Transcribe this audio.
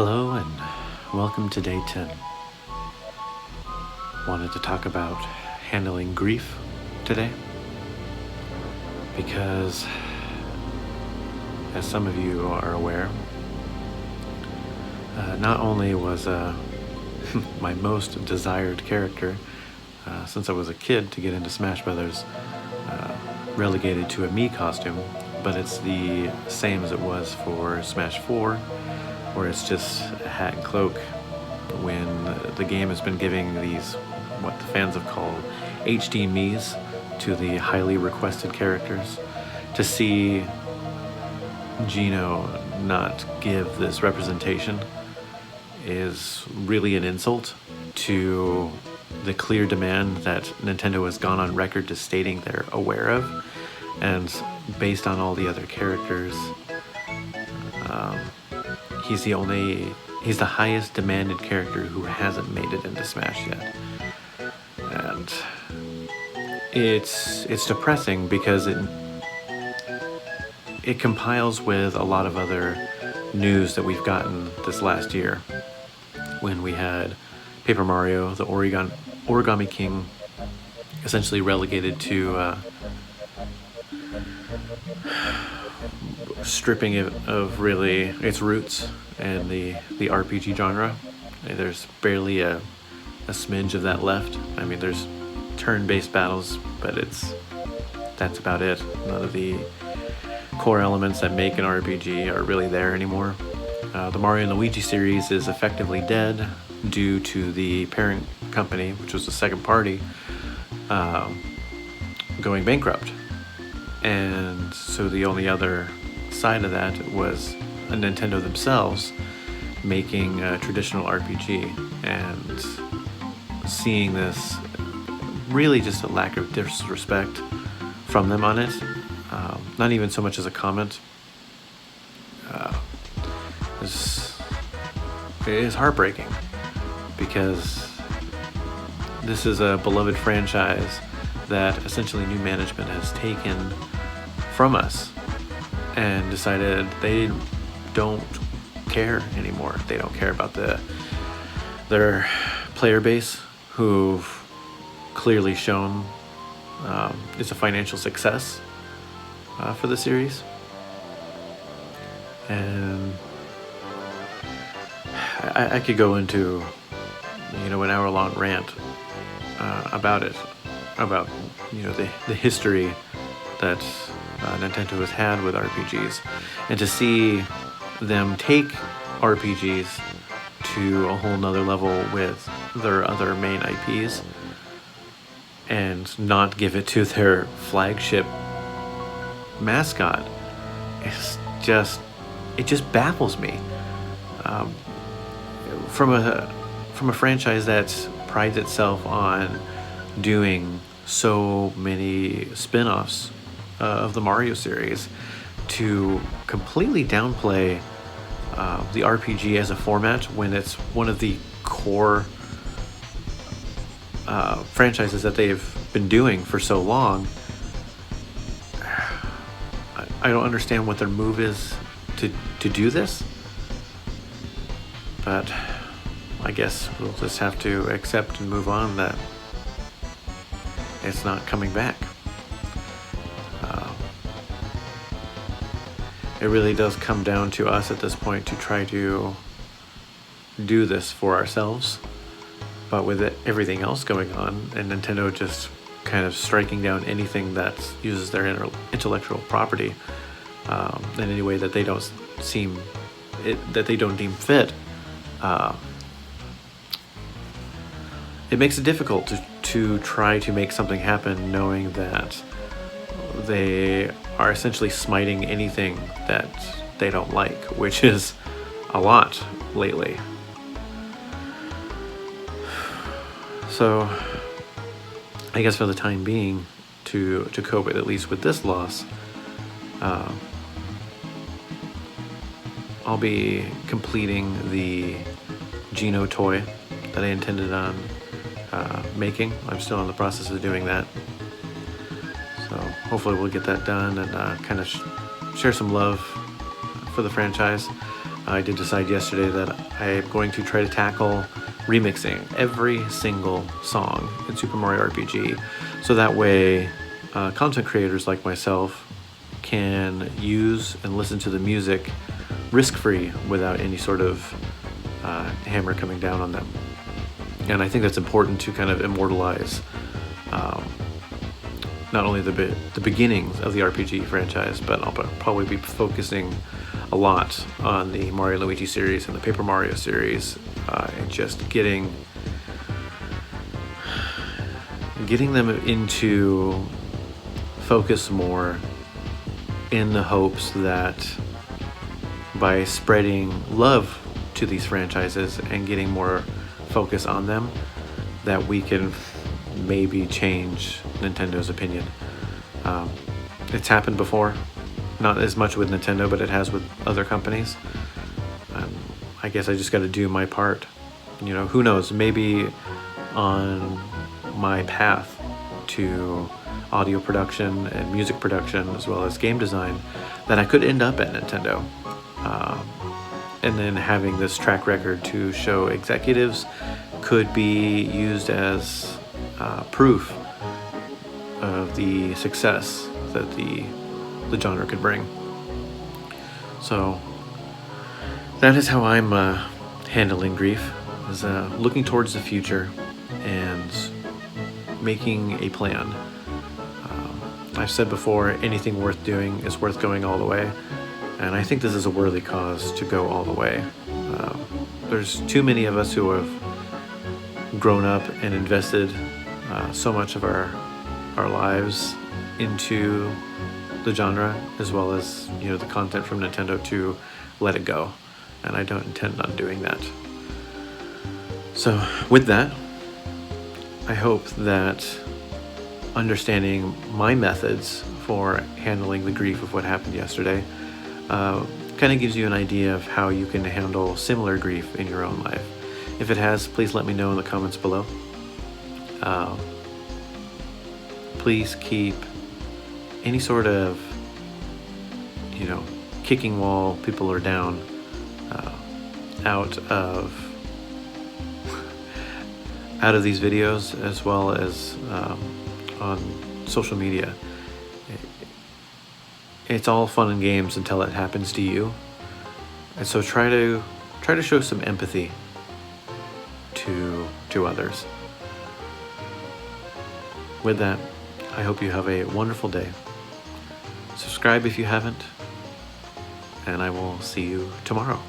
Hello and welcome to day 10. Wanted to talk about handling grief today because, as some of you are aware, not only was my most desired character since I was a kid to get into Smash Brothers relegated to a Mii costume, but it's the same as it was for Smash 4, where it's just a hat and cloak when the game has been giving these, what the fans have called HD Miis, to the highly requested characters. To see Gino not give this representation is really an insult to the clear demand that Nintendo has gone on record to stating they're aware of, and based on all the other characters, he's the highest demanded character who hasn't made it into Smash yet. And it's depressing because it compiles with a lot of other news that we've gotten this last year, when we had Paper Mario, the Origami King, essentially relegated to stripping it of really its roots and the RPG genre. There's barely a smidge of that left. I mean, there's turn-based battles, but that's about it. None of the core elements that make an RPG are really there anymore. The Mario and Luigi series is effectively dead due to the parent company, which was the second party, going bankrupt. And so the only other side of that was Nintendo themselves making a traditional RPG, and seeing this really just a lack of disrespect from them on it, not even so much as a comment. It's heartbreaking, because this is a beloved franchise that essentially new management has taken from us and decided they don't care anymore. They don't care about their player base, who've clearly shown it's a financial success for the series. And I could go into an hour-long rant about it, about the history that Nintendo has had with RPGs, and to see them take RPGs to a whole nother level with their other main IPs and not give it to their flagship mascot, it just baffles me. From a franchise that prides itself on doing so many spin-offs of the Mario series, to completely downplay the RPG as a format when it's one of the core franchises that they've been doing for so long. I don't understand what their move is to do this, but I guess we'll just have to accept and move on that it's not coming back. It really does come down to us at this point to try to do this for ourselves, but with everything else going on, and Nintendo just kind of striking down anything that uses their intellectual property in any way that they don't deem fit, it makes it difficult to try to make something happen, knowing that they are essentially smiting anything that they don't like, which is a lot lately. So I guess for the time being, to cope with, at least with this loss, I'll be completing the Geno toy that I intended on making. I'm still in the process of doing that. So hopefully we'll get that done and kind of share some love for the franchise. I did decide yesterday that I am going to try to tackle remixing every single song in Super Mario RPG, so that way content creators like myself can use and listen to the music risk-free without any sort of hammer coming down on them. And I think that's important to kind of immortalize not only the beginnings of the RPG franchise, but I'll probably be focusing a lot on the Mario & Luigi series and the Paper Mario series, and just getting them into focus more, in the hopes that by spreading love to these franchises and getting more focus on them, that we can maybe change Nintendo's opinion. It's happened before, not as much with Nintendo, but it has with other companies. I guess I just got to do my part. You know, who knows, maybe on my path to audio production and music production as well as game design, that I could end up at Nintendo. And then having this track record to show executives could be used as proof of the success that the genre could bring. So that is how I'm handling grief, is looking towards the future and making a plan. I've said before, anything worth doing is worth going all the way, and I think this is a worthy cause to go all the way. There's too many of us who have grown up and invested so much of our lives into the genre, as well as, you know, the content from Nintendo, to let it go, and I don't intend on doing that. So with that, I hope that understanding my methods for handling the grief of what happened yesterday kind of gives you an idea of how you can handle similar grief in your own life. If it has, please let me know in the comments below. Please keep any sort of, you know, kicking while people are down out of these videos, as well as on social media. It's all fun and games until it happens to you, and so try to show some empathy to others. With that, I hope you have a wonderful day. Subscribe if you haven't, and I will see you tomorrow.